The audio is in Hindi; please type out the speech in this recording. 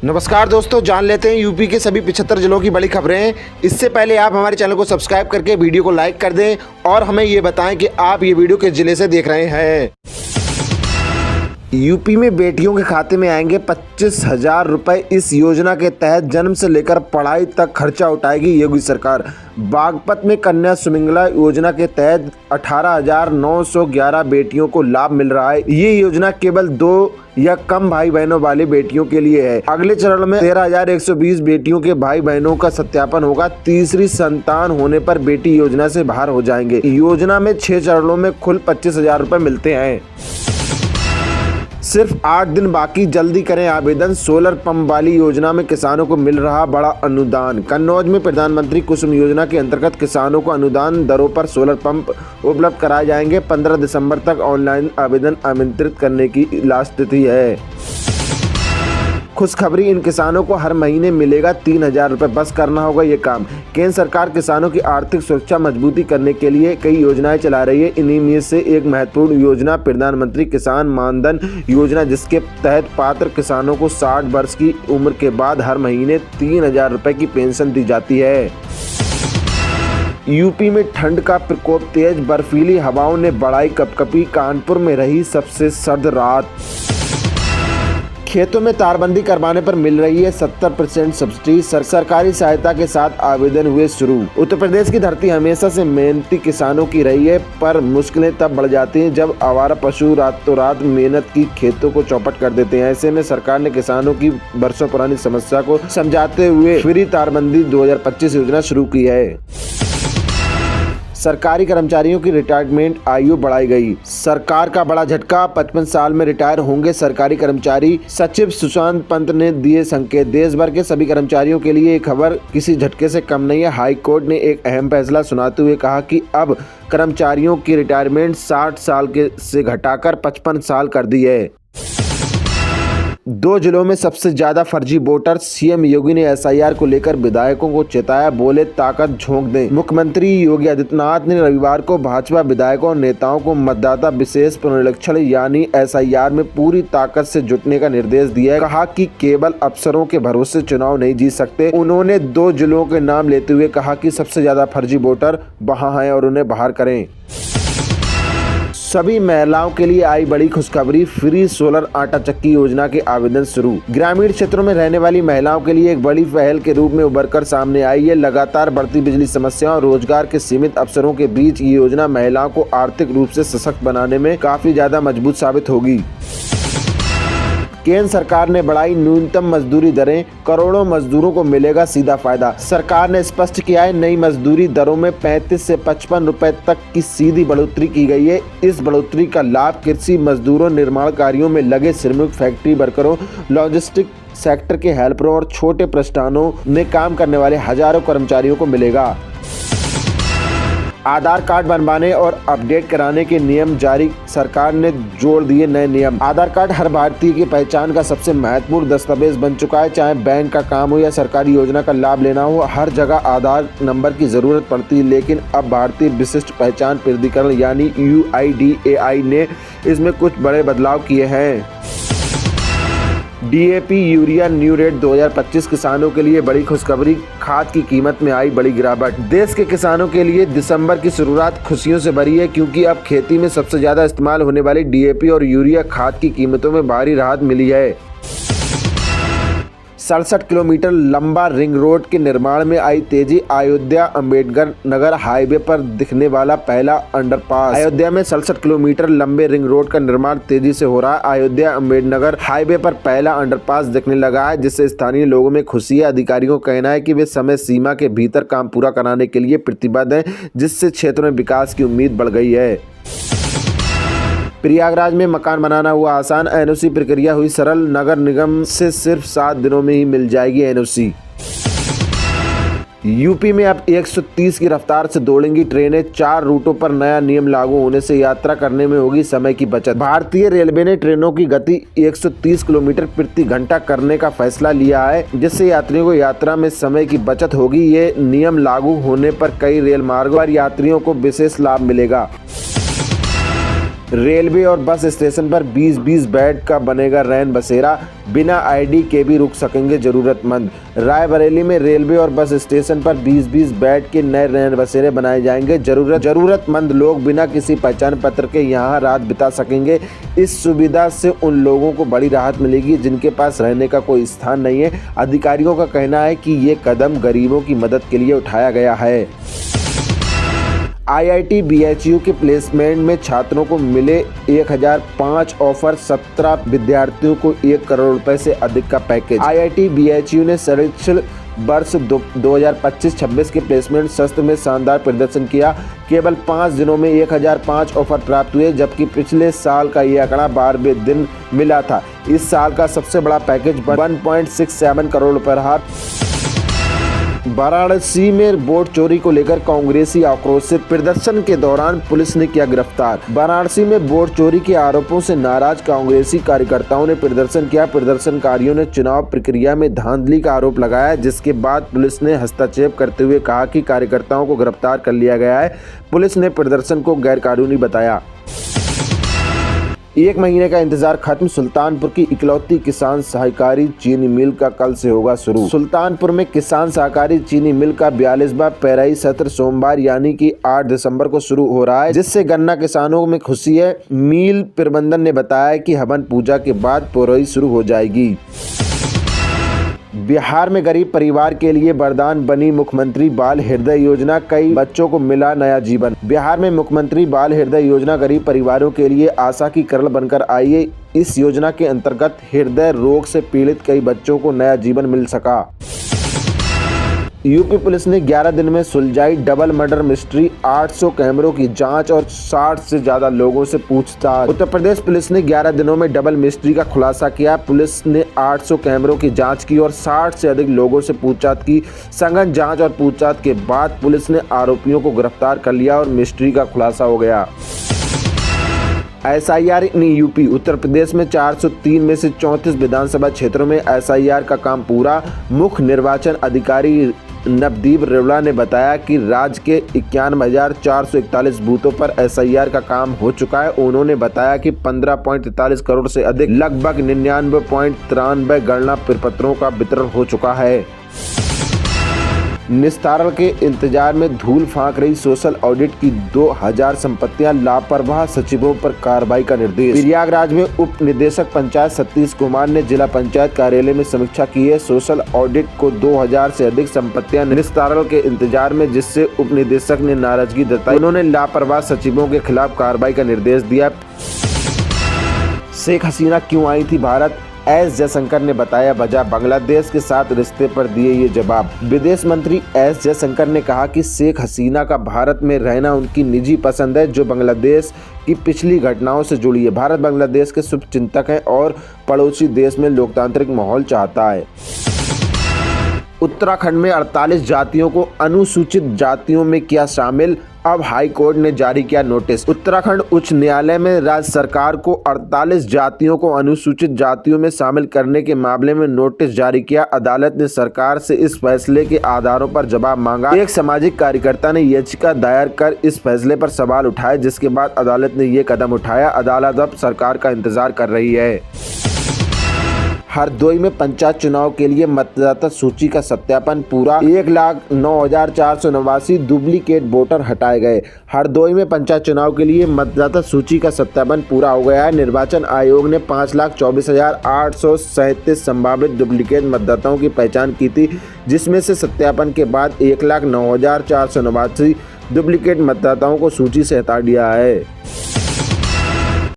नमस्कार दोस्तों, जान लेते हैं यूपी के सभी 75 जिलों की बड़ी खबरें। इससे पहले आप हमारे चैनल को सब्सक्राइब करके वीडियो को लाइक कर दें और हमें ये बताएं कि आप ये वीडियो किस जिले से देख रहे हैं। यूपी में बेटियों के खाते में आएंगे 25,000 रुपए। इस योजना के तहत जन्म से लेकर पढ़ाई तक खर्चा उठाएगी योगी सरकार। बागपत में कन्या सुमंगला योजना के तहत 18,911 बेटियों को लाभ मिल रहा है। ये योजना केवल 2 या कम भाई बहनों वाली बेटियों के लिए है। अगले चरण में 13,120 बेटियों के भाई बहनों का सत्यापन होगा। तीसरी संतान होने पर बेटी योजना से बाहर हो जाएंगे। योजना में 6 चरणों में कुल 25,000 रुपए मिलते हैं। सिर्फ 8 दिन बाकी, जल्दी करें आवेदन। सोलर पंप वाली योजना में किसानों को मिल रहा बड़ा अनुदान। कन्नौज में प्रधानमंत्री कुसुम योजना के अंतर्गत किसानों को अनुदान दरों पर सोलर पंप उपलब्ध कराए जाएंगे। 15 दिसंबर तक ऑनलाइन आवेदन आमंत्रित करने की लास्ट तिथि है। खुशखबरी, इन किसानों को हर महीने मिलेगा 3,000 रुपए। बस करना होगा ये काम। केंद्र सरकार किसानों की आर्थिक सुरक्षा मजबूती करने के लिए कई योजनाएं चला रही है। इन्हीं में से एक महत्वपूर्ण योजना प्रधानमंत्री किसान मानधन योजना, जिसके तहत पात्र किसानों को 60 वर्ष की उम्र के बाद हर महीने 3,000 रुपए की पेंशन दी जाती है। यूपी में ठंड का प्रकोप तेज, बर्फीली हवाओं ने बढ़ाई कपकपी। कानपुर में रही सबसे सर्द रात। खेतों में तारबंदी करवाने पर मिल रही है 70% सब्सिडी। सरकारी सहायता के साथ आवेदन हुए शुरू। उत्तर प्रदेश की धरती हमेशा से मेहनती किसानों की रही है, पर मुश्किलें तब बढ़ जाती हैं जब आवारा पशु रातों रात मेहनत की खेतों को चौपट कर देते हैं। ऐसे में सरकार ने किसानों की बरसों पुरानी समस्या को समझाते हुए फ्री तारबंदी 2025 योजना शुरू की है। सरकारी कर्मचारियों की रिटायरमेंट आयु बढ़ाई गई। सरकार का बड़ा झटका, 55 साल में रिटायर होंगे सरकारी कर्मचारी। सचिव सुशांत पंत ने दिए संकेत। देश भर के सभी कर्मचारियों के लिए ये खबर किसी झटके से कम नहीं है। हाई कोर्ट ने एक अहम फैसला सुनाते हुए कहा कि अब कर्मचारियों की रिटायरमेंट 60 साल से घटाकर 55 साल कर दी है। 2 जिलों में सबसे ज्यादा फर्जी वोटर। सीएम योगी ने एसआईआर को लेकर विधायकों को चेताया, बोले ताकत झोंक दें। मुख्यमंत्री योगी आदित्यनाथ ने रविवार को भाजपा विधायकों और नेताओं को मतदाता विशेष पुनरीक्षण यानी एसआईआर में पूरी ताकत से जुटने का निर्देश दिया है। कहा कि केवल अफसरों के भरोसे चुनाव नहीं जीत सकते। उन्होंने 2 जिलों के नाम लेते हुए कहा कि सबसे ज्यादा फर्जी वोटर वहां हैं और उन्हें बाहर करें। सभी महिलाओं के लिए आई बड़ी खुशखबरी। फ्री सोलर आटा चक्की योजना के आवेदन शुरू। ग्रामीण क्षेत्रों में रहने वाली महिलाओं के लिए एक बड़ी पहल के रूप में उभर कर सामने आई है। लगातार बढ़ती बिजली समस्याओं और रोजगार के सीमित अवसरों के बीच ये योजना महिलाओं को आर्थिक रूप से सशक्त बनाने में काफी ज्यादा मजबूत साबित होगी। केंद्र सरकार ने बढ़ाई न्यूनतम मजदूरी दरें। करोड़ों मजदूरों को मिलेगा सीधा फायदा। सरकार ने स्पष्ट किया है, नई मजदूरी दरों में 35 से 55 रुपए तक की सीधी बढ़ोतरी की गई है। इस बढ़ोतरी का लाभ कृषि मजदूरों, निर्माण कार्यों में लगे श्रमिक, फैक्ट्री वर्करों, लॉजिस्टिक सेक्टर के हेल्परों और छोटे प्रतिष्ठानों में काम करने वाले हजारों कर्मचारियों को मिलेगा। आधार कार्ड बनवाने और अपडेट कराने के नियम जारी। सरकार ने जोड़ दिए नए नियम। आधार कार्ड हर भारतीय की पहचान का सबसे महत्वपूर्ण दस्तावेज बन चुका है। चाहे बैंक का काम हो या सरकारी योजना का लाभ लेना हो, हर जगह आधार नंबर की जरूरत पड़ती है। लेकिन अब भारतीय विशिष्ट पहचान प्राधिकरण यानी UIDAI ने इसमें कुछ बड़े बदलाव किए हैं। DAP यूरिया न्यू रेट 2025 किसानों के लिए बड़ी खुशखबरी। खाद की कीमत में आई बड़ी गिरावट। देश के किसानों के लिए दिसंबर की शुरुआत खुशियों से भरी है, क्योंकि अब खेती में सबसे ज्यादा इस्तेमाल होने वाली DAP और यूरिया खाद की कीमतों में भारी राहत मिली है। 67 किलोमीटर लंबा रिंग रोड के निर्माण में आई तेजी। अयोध्या अम्बेडकर नगर हाईवे पर दिखने वाला पहला अंडरपास। अयोध्या में 67 किलोमीटर लंबे रिंग रोड का निर्माण तेजी से हो रहा है। अयोध्या अम्बेडकर हाईवे पर पहला अंडरपास दिखने लगा है, जिससे स्थानीय लोगों में खुशी है। अधिकारियों का कहना है कि वे समय सीमा के भीतर काम पूरा कराने के लिए प्रतिबद्ध हैं, जिससे क्षेत्र में विकास की उम्मीद बढ़ गई है। प्रयागराज में मकान बनाना हुआ आसान। NOC प्रक्रिया हुई सरल। नगर निगम से सिर्फ 7 दिनों में ही मिल जाएगी NOC। यूपी में अब 130 की रफ्तार से दौड़ेंगी ट्रेनें। 4 रूटों पर नया नियम लागू होने से यात्रा करने में होगी समय की बचत। भारतीय रेलवे ने ट्रेनों की गति 130 किलोमीटर प्रति घंटा करने का फैसला लिया है, जिससे यात्रियों को यात्रा में समय की बचत होगी। ये नियम लागू होने पर कई रेल मार्गों पर यात्रियों को विशेष लाभ मिलेगा। रेलवे और बस स्टेशन पर 20-20 बेड का बनेगा रैन बसेरा, बिना आईडी के भी रुक सकेंगे जरूरतमंद। रायबरेली में रेलवे और बस स्टेशन पर 20-20 बेड के नए रैन बसेरे बनाए जाएंगे। जरूरतमंद लोग बिना किसी पहचान पत्र के यहां रात बिता सकेंगे। इस सुविधा से उन लोगों को बड़ी राहत मिलेगी जिनके पास रहने का कोई स्थान नहीं है। अधिकारियों का कहना है कि ये कदम गरीबों की मदद के लिए उठाया गया है। IIT BHU के प्लेसमेंट में छात्रों को मिले 1005 ऑफर, 17 विद्यार्थियों को 1 करोड़ रुपए से अधिक का पैकेज। IIT BHU ने शैक्षणिक वर्ष 2025-26 के प्लेसमेंट सत्र में शानदार प्रदर्शन किया। केवल 5 दिनों में 1005 ऑफर प्राप्त हुए, जबकि पिछले साल का ये आंकड़ा 12वें दिन मिला था। इस साल का सबसे बड़ा पैकेज 1.67 करोड़ रुपए रहा। वाराणसी में वोट चोरी को लेकर कांग्रेसी आक्रोशित, प्रदर्शन के दौरान पुलिस ने किया गिरफ्तार। वाराणसी में वोट चोरी के आरोपों से नाराज कांग्रेसी कार्यकर्ताओं ने प्रदर्शन किया। प्रदर्शनकारियों ने चुनाव प्रक्रिया में धांधली का आरोप लगाया, जिसके बाद पुलिस ने हस्तक्षेप करते हुए कहा कि कार्यकर्ताओं को गिरफ्तार कर लिया गया है। पुलिस ने प्रदर्शन को गैरकानूनी बताया। 1 महीने का इंतजार खत्म, सुल्तानपुर की इकलौती किसान सहकारी चीनी मिल का कल से होगा शुरू। सुल्तानपुर में किसान सहकारी चीनी मिल का 42वां पेराई सत्र सोमवार यानी कि 8 दिसंबर को शुरू हो रहा है, जिससे गन्ना किसानों में खुशी है। मिल प्रबंधन ने बताया कि हवन पूजा के बाद पेराई शुरू हो जाएगी। बिहार में गरीब परिवार के लिए वरदान बनी मुख्यमंत्री बाल हृदय योजना, कई बच्चों को मिला नया जीवन। बिहार में मुख्यमंत्री बाल हृदय योजना गरीब परिवारों के लिए आशा की किरण बनकर आई है। इस योजना के अंतर्गत हृदय रोग से पीड़ित कई बच्चों को नया जीवन मिल सका। यूपी पुलिस ने 11 दिन में सुलझाई डबल मर्डर मिस्ट्री, 800 कैमरों की जांच और 60 से ज्यादा लोगों से पूछताछ। उत्तर प्रदेश पुलिस ने 11 दिनों में डबल मिस्ट्री का खुलासा किया। पुलिस ने 800 कैमरों की जांच की और 60 से अधिक लोगों से पूछताछ की। सघन जांच और पूछताछ के बाद पुलिस ने आरोपियों को गिरफ्तार कर लिया और मिस्ट्री का खुलासा हो गया। SIR in UP, Uttar Pradesh में 403 में से 34 विधानसभा क्षेत्रों में SIR का काम पूरा। मुख्य निर्वाचन अधिकारी नवदीप रेवला ने बताया कि राज्य के 51,441 बूथों पर SIR का काम हो चुका है। उन्होंने बताया कि 15.43 करोड़ से अधिक लगभग 99.93 गणना प्रपत्रों का वितरण हो चुका है। निस्तारण के इंतजार में धूल फांक रही सोशल ऑडिट की 2000 संपत्तियां, लापरवाह सचिवों पर कार्रवाई का निर्देश। प्रयागराज में उप निदेशक पंचायत सतीश कुमार ने जिला पंचायत कार्यालय में समीक्षा की है। सोशल ऑडिट को 2000 से अधिक संपत्तियां निस्तारण के इंतजार में, जिससे उप निदेशक ने नाराजगी जताई। उन्होंने लापरवाह सचिवों के खिलाफ कार्रवाई का निर्देश दिया। शेख हसीना क्यों आई थी भारत, एस जयशंकर ने बताया वजह, बांग्लादेश के साथ रिश्ते पर दिए ये जवाब। विदेश मंत्री एस जयशंकर ने कहा कि शेख हसीना का भारत में रहना उनकी निजी पसंद है, जो बांग्लादेश की पिछली घटनाओं से जुड़ी है। भारत बांग्लादेश के शुभचिंतक हैं और पड़ोसी देश में लोकतांत्रिक माहौल चाहता है। उत्तराखंड में 48 जातियों को अनुसूचित जातियों में किया शामिल, अब हाई कोर्ट ने जारी किया नोटिस। उत्तराखंड उच्च न्यायालय में राज्य सरकार को 48 जातियों को अनुसूचित जातियों में शामिल करने के मामले में नोटिस जारी किया। अदालत ने सरकार से इस फैसले के आधारों पर जवाब मांगा। एक सामाजिक कार्यकर्ता ने याचिका दायर कर इस फैसले पर सवाल उठाए, जिसके बाद अदालत ने ये कदम उठाया। अदालत अब सरकार का इंतजार कर रही है। हरदोई में पंचायत चुनाव के लिए मतदाता सूची का सत्यापन पूरा, 1,09,489 डुप्लीकेट वोटर हटाए गए। हरदोई में पंचायत चुनाव के लिए मतदाता सूची का सत्यापन पूरा हो गया है। निर्वाचन आयोग ने 5,24,837 संभावित डुप्लीकेट मतदाताओं की पहचान की थी, जिसमें से सत्यापन के बाद 1,09,489 डुप्लीकेट मतदाताओं को सूची से हटा दिया है।